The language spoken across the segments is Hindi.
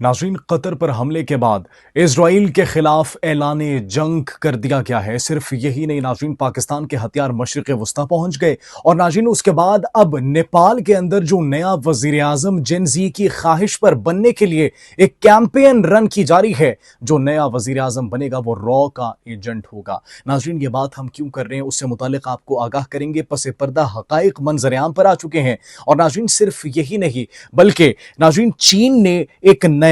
नाज़रीन, कतर पर हमले के बाद इजराइल के खिलाफ ऐलाने जंग कर दिया गया है। सिर्फ यही नहीं नाज़रीन, पाकिस्तान के हथियार मशरिक़ वस्ता पहुंच गए और नाज़रीन उसके बाद अब नेपाल के अंदर जो नया वज़ीर आज़म जेन ज़ी की ख्वाहिश पर बनने के लिए एक कैंपेन रन की जारी है। जो नया वज़ीर आज़म बनेगा वो रॉ का एजेंट होगा। नाज़रीन, ये बात हम क्यों कर रहे हैं उससे मुतालिक आपको आगाह करेंगे। पसे पर्दा हक़ाइक़ मंज़र आम पर आ चुके हैं और नाज़रीन सिर्फ यही नहीं बल्कि नाज़रीन चीन ने एक नया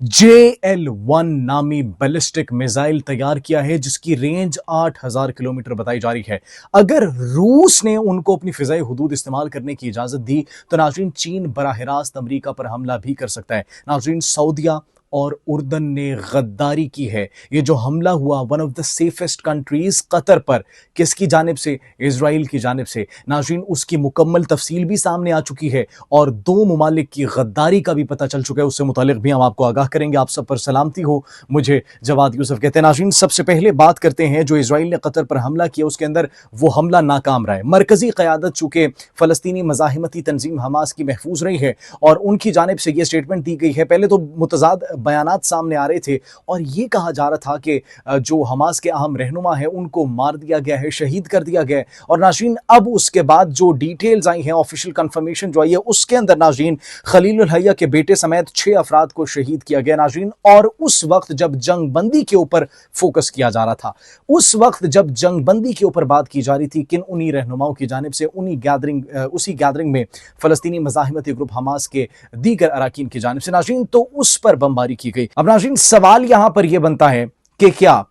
JL-1 नामी बैलिस्टिक मिसाइल तैयार किया है जिसकी रेंज 8000 किलोमीटर बताई जा रही है। अगर रूस ने उनको अपनी फिजाई हुदूद इस्तेमाल करने की इजाजत दी तो नाज़रीन चीन बराह रास्त अमरीका पर हमला भी कर सकता है। नाज़रीन, सऊदिया और उर्दन ने गद्दारी की है। ये जो हमला हुआ one of the safest countries Qatar पर, किसकी जानिब से? इजराइल की जानिब से। नाज़रीन, उसकी मुकम्मल तफसील भी सामने आ चुकी है और दो ममालिक की गद्दारी का भी पता चल चुका है। उससे मुतालिक भी हम आपको आगाह करेंगे। आप सब पर सलामती हो, मुझे जवाद यूसुफ कहते हैं। नाज़रीन, सबसे पहले बात करते हैं जो इजराइल ने कतर पर हमला किया उसके अंदर वो हमला नाकाम रहा है। मरकजी क़यादत चूंकि फ़लस्तीनी मज़ाहिमती तंजीम हमास की महफूज रही है और उनकी जानिब से यह स्टेटमेंट दी गई है। पहले तो मुतज़ाद बयानात सामने आ रहे थे और ये कहा जा रहा था कि जो हमास के अहम रहनुमा है उनको मार दिया गया है, शहीद कर दिया गया है। और नाज़रीन, अब उसके बाद जो डिटेल्स आई हैं, ऑफिशियल कंफर्मेशन जो आई है उसके अंदर नाज़रीन खलीलुल हैया के बेटे समेत 6 अफराद को शहीद किया गया। नाज़रीन, और उस वक्त जब जंग बंदी के ऊपर फोकस किया जा रहा था, उस वक्त जब जंग बंदी के ऊपर बात की जा रही थी, किन उन्हीं रहनुमाओं की जानिब से उसी गैदरिंग में फ़लस्तीनी मज़ाहिमती ग्रुप हमास के दीगर अराकीन की जानिब से नाज़रीन तो उस पर बमबारी की गई। अब नाज़रीन, सवाल यहां पर यह बनता है कि क्या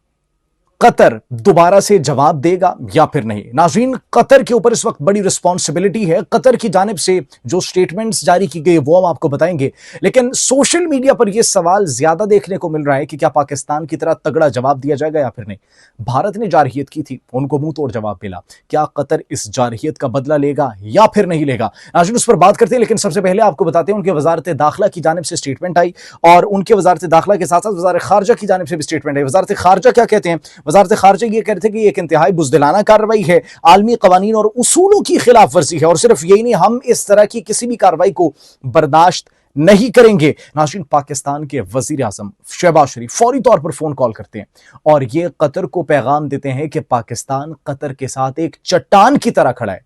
कतर दोबारा से जवाब देगा या फिर नहीं। नाज़रीन, कतर के ऊपर इस वक्त बड़ी रिस्पॉन्सिबिलिटी है। कतर की जानिब से जो स्टेटमेंट्स जारी की गई वो हम आपको बताएंगे, लेकिन सोशल मीडिया पर यह सवाल ज्यादा देखने को मिल रहा है कि क्या पाकिस्तान की तरह तगड़ा जवाब दिया जाएगा या फिर नहीं। भारत ने जारहियत की थी, उनको मुंह तोड़ जवाब मिला। क्या कतर इस जारहियत का बदला लेगा या फिर नहीं लेगा? नाज़रीन, उस पर बात करते हैं, लेकिन सबसे पहले आपको बताते हैं उनके वजारत दाखिला की जानिब से स्टेटमेंट आई और उनके वजारत दाखिला के साथ साथ वजारत खारजा की जानिब से भी स्टेटमेंट आई। वजारत खारजा क्या कहते हैं? वजारत खारजा ये कहते थे कि एक इंतहाई बुज़दिलाना कार्रवाई है, आलमी कवानीन और उसूलों की खिलाफ वर्जी है और सिर्फ यही नहीं, हम इस तरह की किसी भी कार्रवाई को बर्दाश्त नहीं करेंगे। नाज़रीन, पाकिस्तान के वजीर आज़म शहबाज शरीफ फौरी तौर पर फोन कॉल करते हैं और ये कतर को पैगाम देते हैं कि पाकिस्तान कतर के साथ एक चट्टान की तरह खड़ा है।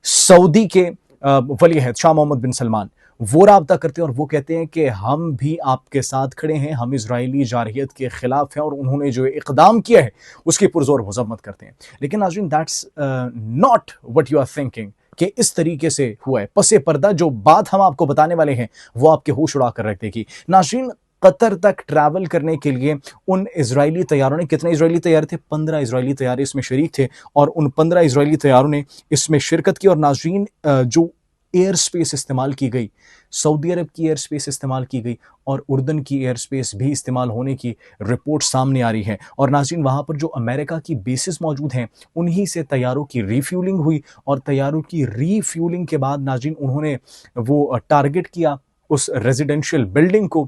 सऊदी के वली अहद शाह मोहम्मद बिन सलमान वो राब्ता करते हैं और वो कहते हैं कि हम भी आपके साथ खड़े हैं, हम इजरायली जारहियत के खिलाफ हैं और उन्होंने जो इक़दाम किया है उसकी पुरजोर मज़म्मत करते हैं। लेकिन नाज़रीन, that's not what you are thinking कि इस तरीके से हुआ है। पसे पर्दा जो बात हम आपको बताने वाले हैं वो आपके होश उड़ा कर रख देगी। नाज़रीन, कतर तक ट्रैवल करने के लिए उन इजरायली तैयारों ने, कितने इजरायली तैयार थे? 15 इजरायली तैयार इसमें शरीक थे और उन 15 इजरायली तैयारों ने इसमें शिरकत की। और नाज़रीन, जो एयर स्पेस इस्तेमाल की गई, सऊदी अरब की एयर स्पेस इस्तेमाल की गई और उर्दन की एयर स्पेस भी इस्तेमाल होने की रिपोर्ट सामने आ रही है। और नाज़रीन, वहाँ पर जो अमेरिका की बेसिस मौजूद हैं उन्हीं से तैयारों की रीफ्यूलिंग हुई और तैयारों की रीफ्यूलिंग के बाद नाज़रीन उन्होंने वो टारगेट किया उस रेजिडेंशियल बिल्डिंग को।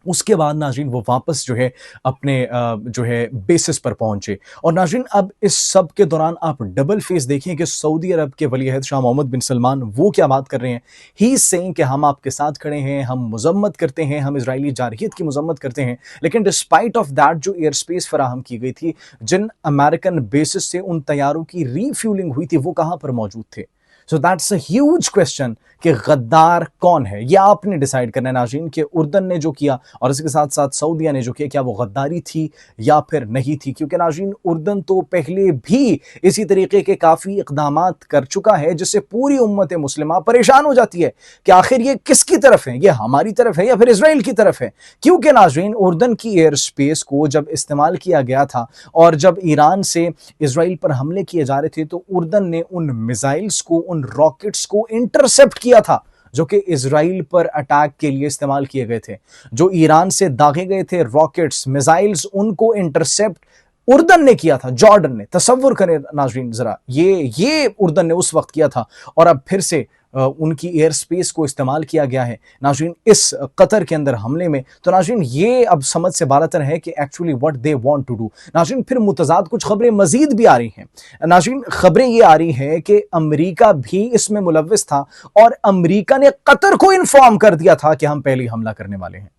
उसके बाद नाज़रीन वो वापस जो है अपने जो है बेसिस पर पहुंचे। और नाज़रीन, अब इस सब के दौरान आप डबल फेस देखें कि सऊदी अरब के वली अहद शाह मोहम्मद बिन सलमान वो क्या बात कर रहे हैं। ही इज सेइंग कि हम आपके साथ खड़े हैं, हम मजम्मत करते हैं, हम इजरायली जारहियत की मजम्मत करते हैं। लेकिन डिस्पाइट ऑफ दैट जो एयर स्पेस फराहम की गई थी, जिन अमेरिकन बेसिस से उन तैयारों की रीफ्यूलिंग हुई थी, वो कहां पर मौजूद थे? So that's a huge question कि गद्दार कौन है। यह आपने डिसाइड करना है नाज़रीन कि उर्दन ने जो किया और इसके साथ साथ सऊदिया ने जो किया, क्या वो गद्दारी थी या फिर नहीं थी। क्योंकि नाज़रीन, उर्दन तो पहले भी इसी तरीके के काफ़ी इक़दामात कर चुका है जिससे पूरी उम्मत मुस्लिमा परेशान हो जाती है कि आखिर ये किसकी तरफ है, ये हमारी तरफ है या फिर इसराइल की तरफ है। क्योंकि नाज़रीन, उर्दन की एयर स्पेस को जब इस्तेमाल किया गया था और जब ईरान से इसराइल पर हमले किए जा रहे थे तो उर्दन ने उन मिसाइल्स को, उन रॉकेट्स को इंटरसेप्ट किया था जो कि इजराइल पर अटैक के लिए इस्तेमाल किए गए थे। जो ईरान से दागे गए थे रॉकेट्स, मिसाइल्स, उनको इंटरसेप्ट उर्दन ने किया था, जॉर्डन ने। तसव्वुर करें नाज़रीन जरा, ये उर्दन ने उस वक्त किया था और अब फिर से उनकी एयर स्पेस को इस्तेमाल किया गया है नाज़रीन इस कतर के अंदर हमले में। तो नाज़रीन, ये अब समझ से बालातर है कि actually what they want to do. नाज़रीन, फिर मुतज़ाद कुछ खबरें मजीद भी आ रही हैं। नाज़रीन, खबरें ये आ रही हैं कि अमेरिका भी इसमें मुलव्विस था और अमेरिका ने कतर को इन्फॉर्म कर दिया था कि हम पहले हमला करने वाले हैं।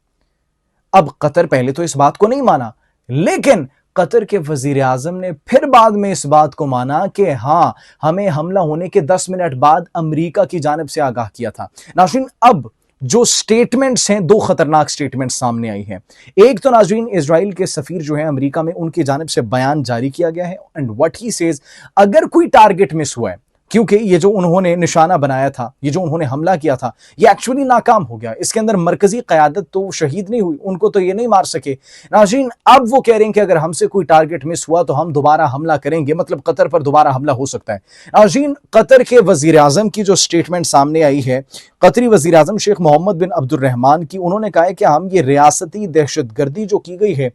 अब कतर पहले तो इस बात को नहीं माना, लेकिन कतर के वजीर आजम ने फिर बाद में इस बात को माना कि हां, हमें हमला होने के 10 मिनट बाद अमेरिका की जानिब से आगाह किया था। नाज़रीन, अब जो स्टेटमेंट्स हैं, दो खतरनाक स्टेटमेंट्स सामने आई हैं। एक तो नाज़रीन इजराइल के सफीर जो है अमेरिका में, उनकी जानिब से बयान जारी किया गया है एंड व्हाट ही सेज, अगर कोई टारगेट मिस हुआ है, क्योंकि ये जो उन्होंने निशाना बनाया था, ये जो उन्होंने हमला किया था, ये एक्चुअली नाकाम हो गया। इसके अंदर मरकजी क़यादत तो शहीद नहीं हुई, उनको तो ये नहीं मार सके। नाज़रीन, अब वो कह रहे हैं कि अगर हमसे कोई टारगेट मिस हुआ तो हम दोबारा हमला करेंगे, मतलब कतर पर दोबारा हमला हो सकता है। नाज़रीन, कतर के वजीर आजम की जो स्टेटमेंट सामने आई है, कतरी वजीर आजम शेख मोहम्मद बिन अब्दुर्रहमान की, उन्होंने कहा है कि हम ये रियासती दहशतगर्दी जो की गई है,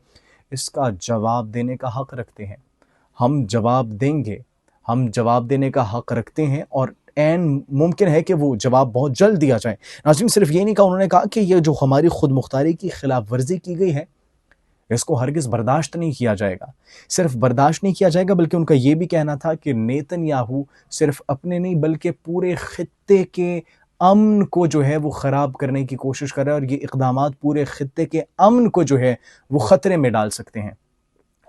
इसका जवाब देने का हक रखते हैं। हम जवाब देंगे, हम जवाब देने का हक रखते हैं और एन मुमकिन है कि वो जवाब बहुत जल्द दिया जाए। नाज़रीन, सिर्फ ये नहीं कहा, उन्होंने कहा कि ये जो हमारी खुद मुख्तारी की खिलाफ वर्जी की गई है, इसको हरगिज़ बर्दाश्त नहीं किया जाएगा। सिर्फ बर्दाश्त नहीं किया जाएगा, बल्कि उनका यह भी कहना था कि नेतन्याहू सिर्फ अपने नहीं बल्कि पूरे खित्ते के अमन को जो है वो ख़राब करने की कोशिश कर रहा है, और ये इक़दामात पूरे खित्ते के अमन को जो है वो ख़तरे में डाल सकते हैं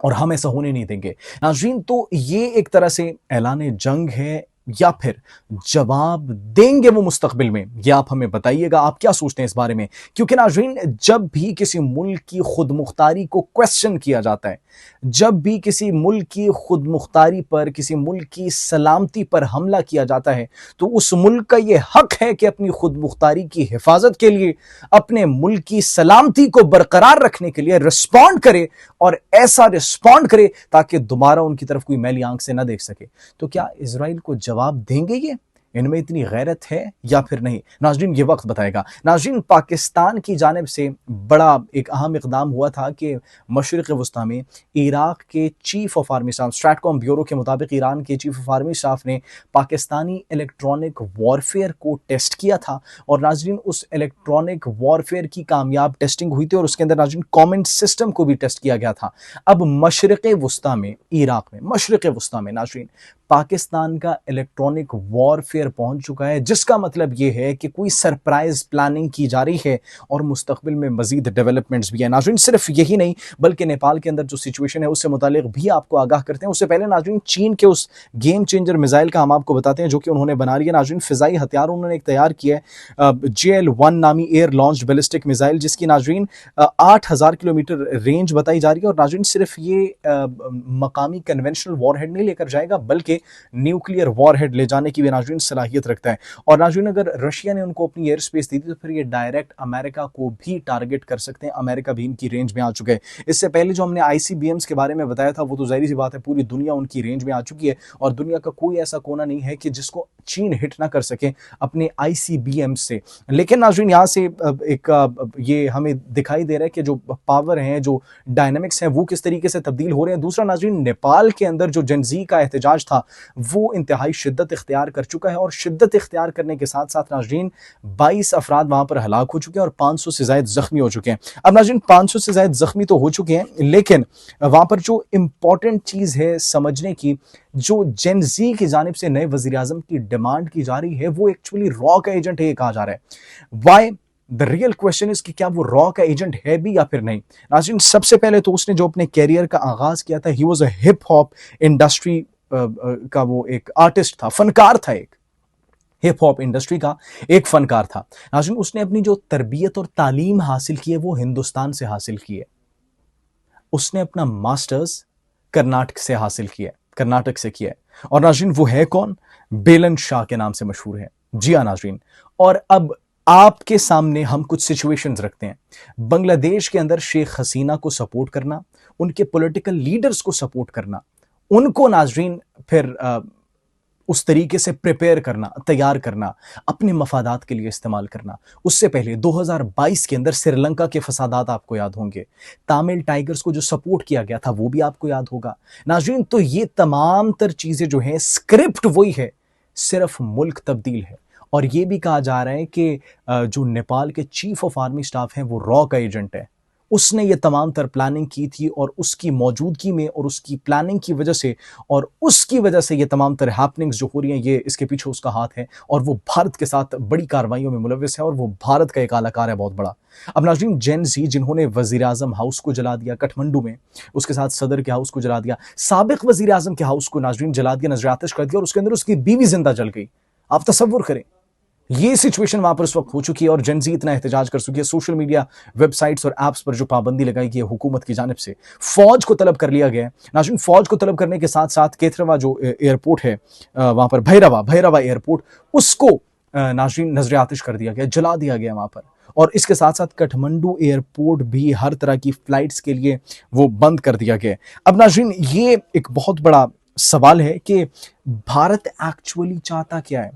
और हम ऐसा होने नहीं देंगे। नाज़रीन, तो ये एक तरह से ऐलान जंग है या फिर जवाब देंगे वो मुस्तकबिल में, ये आप हमें बताइएगा। आप क्या सोचते हैं इस बारे में? क्योंकि नाज़रीन, जब भी किसी मुल्क की खुद मुख्तारी को क्वेश्चन किया जाता है, जब भी किसी मुल्क की खुद मुख्तारी पर, किसी मुल्क की सलामती पर हमला किया जाता है, तो उस मुल्क का ये हक है कि अपनी खुद मुख्तारी की हिफाजत के लिए, अपने मुल्क की सलामती को बरकरार रखने के लिए रिस्पॉन्ड करे, और ऐसा रिस्पॉन्ड करे ताकि दोबारा उनकी तरफ कोई मैली आंख से न देख सके। तो क्या इजराइल को जवाब देंगे ये? इनमें इतनी गैरत है या फिर नहीं? नाज़रीन, ये वक्त बताएगा। नाज़रीन, पाकिस्तान की जानिब से बड़ा एक अहम इक़दाम हुआ था कि मशरिक़ वस्ता में इराक़ के chief of army staff, Stratcom bureau के मुताबिक ईरान के चीफ ऑफ आर्मी स्टाफ ने पाकिस्तानी इलेक्ट्रॉनिक वॉरफेयर को टेस्ट किया था, और नाज़रीन उस इलेक्ट्रॉनिक वॉरफेयर की कामयाब टेस्टिंग हुई थी, और उसके अंदर नाज़रीन कमेंट सिस्टम को भी टेस्ट किया गया था। अब मशरिक़ वस्ता में, इराक़ में, मशरिक़ वस्ता में नाज़रीन पाकिस्तान का इलेक्ट्रॉनिक वॉरफेयर पहुंच चुका है, जिसका मतलब यह है कि कोई सरप्राइज प्लानिंग की जा रही है और मुस्तकबिल में मजीद डेवलपमेंट्स भी है। नाज़रीन, सिर्फ यही नहीं बल्कि नेपाल के अंदर जो सिचुएशन है उससे मुतालिक भी आपको आगाह करते हैं। उससे पहले नाज़रीन, चीन के उस गेम चेंजर मिसाइल का हम आपको बताते हैं जो कि उन्होंने बना लिया। नाज़रीन, फिजाई हथियार उन्होंने एक तैयार किया है, JL-1 नामी एयर लॉन्च बैलिस्टिक मिसाइल, जिसकी नाज़रीन 8000 किलोमीटर रेंज बताई जा रही है। और नाज़रीन, सिर्फ ये मकामी कन्वेंशनल वॉरहेड नहीं लेकर जाएगा, बल्कि न्यूक्लियर वॉरहेड ले जाने की भी नाज़रीन सलाहियत रखता है। और नाज़रीन, अगर रशिया ने उनको अपनी एयर स्पेस दी थी तो फिर ये डायरेक्ट अमेरिका को भी टारगेट कर सकते हैं। अमेरिका भी इनकी रेंज में आ चुका है। इससे पहले जो हमने ICBMs के बारे में बताया था, वो तो जाहिर सी बात है पूरी दुनिया उनकी रेंज में आ चुकी है, और दुनिया का कोई ऐसा कोना नहीं है कि जिसको चीन हिट ना कर सके अपने ICBMs से। लेकिन नाज़रीन, यहाँ से एक ये हमें दिखाई दे रहा है कि जो पावर हैं, जो डायनामिक्स हैं, वो किस तरीके से तब्दील हो रहे हैं। दूसरा नाज़रीन, नेपाल के अंदर जो जनजी का एहतजाज था वो इंतहाई शिद्दत इख्तियार कर चुका है, और शिद्दत इख्तियार करने के साथ साथ नाज़रीन 22 अफराद वहां पर हलाक हो चुके हैं और 500 से ज़ायद जख्मी हो चुके हैं। अब नाज़रीन, 500 से ज़ायद जख्मी तो हो चुके हैं, लेकिन वहां पर जो इंपॉर्टेंट चीज़ है समझने की, जो जेन जी की जानिब से नए वज़ीर आज़म की डिमांड की जा रही है, वो एक्चुअली रॉ का एजेंट है, कहा जा रहा है। Why? The real question is कि क्या वो रॉ का एजेंट है भी या फिर नहीं। नाज़रीन, सबसे पहले तो उसने जो अपने कैरियर का आगाज किया था, he was a hip hop industry का वो एक आर्टिस्ट था, फनकार था, एक हिप हॉप इंडस्ट्री का एक फनकार था। नाज़रीन, उसने अपनी जो तरबियत और तालीम हासिल की है वो हिंदुस्तान से हासिल की है। उसने अपना मास्टर्स कर्नाटक से हासिल किया है, कर्नाटक से किया है। और नाज़रीन, वो है कौन? बेलन शाह के नाम से मशहूर है। जी हाँ नाज़रीन, और अब आपके सामने हम कुछ सिचुएशंस रखते हैं। बांग्लादेश के अंदर शेख हसीना को सपोर्ट करना, उनके पॉलिटिकल लीडर्स को सपोर्ट करना, उनको नाज़रीन फिर उस तरीके से प्रिपेयर करना, तैयार करना, अपने मफादात के लिए इस्तेमाल करना। उससे पहले 2022 के अंदर श्रीलंका के फसादात आपको याद होंगे, तामिल टाइगर्स को जो सपोर्ट किया गया था वो भी आपको याद होगा। नाज़रीन, तो ये तमाम तर चीज़ें जो हैं, स्क्रिप्ट वही है, सिर्फ मुल्क तब्दील है। और ये भी कहा जा रहा है कि जो नेपाल के चीफ ऑफ आर्मी स्टाफ हैं वो रॉ का एजेंट है, उसने ये तमाम तर प्लानिंग की थी और उसकी मौजूदगी में और उसकी प्लानिंग की वजह से और उसकी वजह से ये तमाम तर हैपनिंग्स जो हो रही हैं, ये इसके पीछे उसका हाथ है और वो भारत के साथ बड़ी कार्रवाइयों में मुलविस है और वो भारत का एक आलाकार है बहुत बड़ा। अब नाज़रीन, जेन ज़ी जिन्होंने वज़ीर-ए-आज़म हाउस को जला दिया काठमांडू में, उसके साथ सदर के हाउस को जला दिया, साबिक वज़ीर-ए-आज़म के हाउस को नाज़रीन जला दिया, नज़र-ए-आतिश कर दिया और उसके अंदर उसकी बीवी ज़िंदा जल गई। आप तसव्वुर करें। ये सिचुएशन वहां पर उस वक्त हो चुकी है और जेन ज़ी इतना एहतजाज कर चुकी है, सोशल मीडिया वेबसाइट्स और ऐप्स पर जो पाबंदी लगाई गई है हुकूमत की जानिब से, फौज को तलब कर लिया गया है। नाज़रीन, फौज को तलब करने के साथ साथ केथरवा जो एयरपोर्ट है, वहां पर भैरवा भैरवा एयरपोर्ट, उसको नाज़रीन नजर आतिश कर दिया गया, जला दिया गया वहां पर। और इसके साथ साथ काठमांडू एयरपोर्ट भी हर तरह की फ्लाइट्स के लिए वो बंद कर दिया गया। अब नाज़रीन, ये एक बहुत बड़ा सवाल है कि भारत एक्चुअली चाहता क्या है,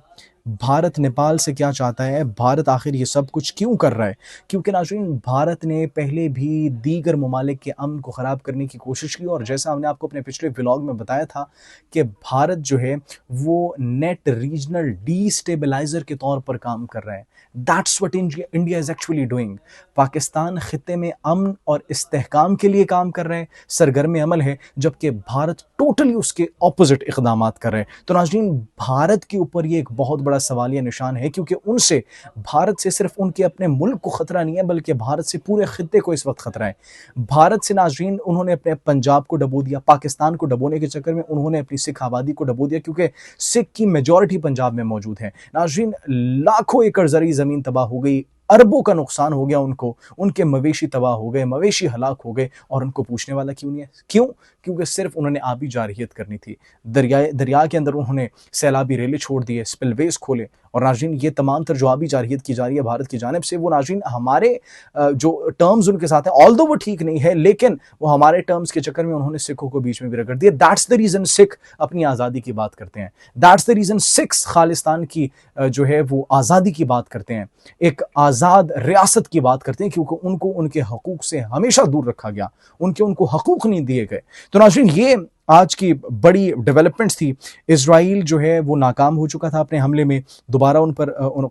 भारत नेपाल से क्या चाहता है, भारत आखिर ये सब कुछ क्यों कर रहा है? क्योंकि नाज़रीन, भारत ने पहले भी दीगर ममालिक के अमन को ख़राब करने की कोशिश की और जैसा हमने आपको अपने पिछले व्लॉग में बताया था कि भारत जो है वो नेट रीजनल डीस्टेबलाइज़र के तौर पर काम कर रहा है। That's what India is actually doing. Pakistan खित्ते में अमन और इस्तेहकाम के लिए काम कर रहे हैं, सरगर्म अमल है, जबकि भारत टोटली उसके ऑपोजिट इक़दामात कर रहे हैं। तो नाज़रीन, भारत के ऊपर ये एक बहुत बड़ा सवालिया निशान है क्योंकि उनसे, भारत से सिर्फ उनके अपने मुल्क को खतरा नहीं है बल्कि भारत से पूरे खित्ते को इस वक्त खतरा है। भारत से नाज़रीन, उन्होंने अपने पंजाब को डबो दिया, पाकिस्तान को डबोने के चक्कर में उन्होंने अपनी सिख आबादी को डबो दिया क्योंकि सिख की मेजॉरिटी पंजाब में मौजूद है। नाज़रीन, लाखों एकड़ ज़री ज़मीन तबाह हो गई, अरबों का नुकसान हो गया उनको, उनके मवेशी तबाह हो गए, मवेशी हलाक हो गए और उनको पूछने वाला क्यों नहीं है? क्यों? क्योंकि सिर्फ उन्होंने आबी जारहियत करनी थी। दरिया के अंदर उन्होंने सैलाबी रेले छोड़ दिए, स्पिलवेज खोले और नाज़रीन, ये तमाम तर जो आबी जारहियत की जा रही है भारत की जानिब से, वो नाज़रीन हमारे जो टर्म्स उनके साथ हैं, ऑल्दो वो ठीक नहीं है, लेकिन वो हमारे टर्म्स के चक्कर में उन्होंने सिखों को बीच में भी रगड़ दिया। दैट्स द रीज़न सिख अपनी आज़ादी की बात करते हैं। That's the reason Sikhs Khalistan की जो है वो आज़ादी की बात करते हैं, एक आज़ाद रियासत की बात करते हैं, क्योंकि उनको उनके हकूक से हमेशा दूर रखा गया, उनको हकूक नहीं दिए गए। तो नाज़रीन, ये आज की बड़ी डेवलपमेंट्स थी। इजराइल जो है वो नाकाम हो चुका था अपने हमले में, दोबारा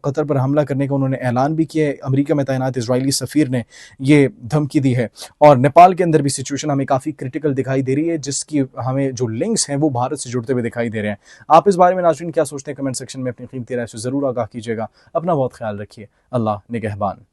कतर पर हमला करने का उन्होंने ऐलान भी किया है। अमेरिका में तैनात इजरायली सफ़ीर ने ये धमकी दी है और नेपाल के अंदर भी सिचुएशन हमें काफ़ी क्रिटिकल दिखाई दे रही है, जिसकी हमें जो लिंक्स हैं वो भारत से जुड़ते हुए दिखाई दे रहे हैं। आप इस बारे में नाज़रीन क्या सोचते हैं? कमेंट सेक्शन में अपनी कीमती राय से ज़रूर आगाह कीजिएगा। अपना बहुत ख्याल रखिए। अल्लाह निगहबान।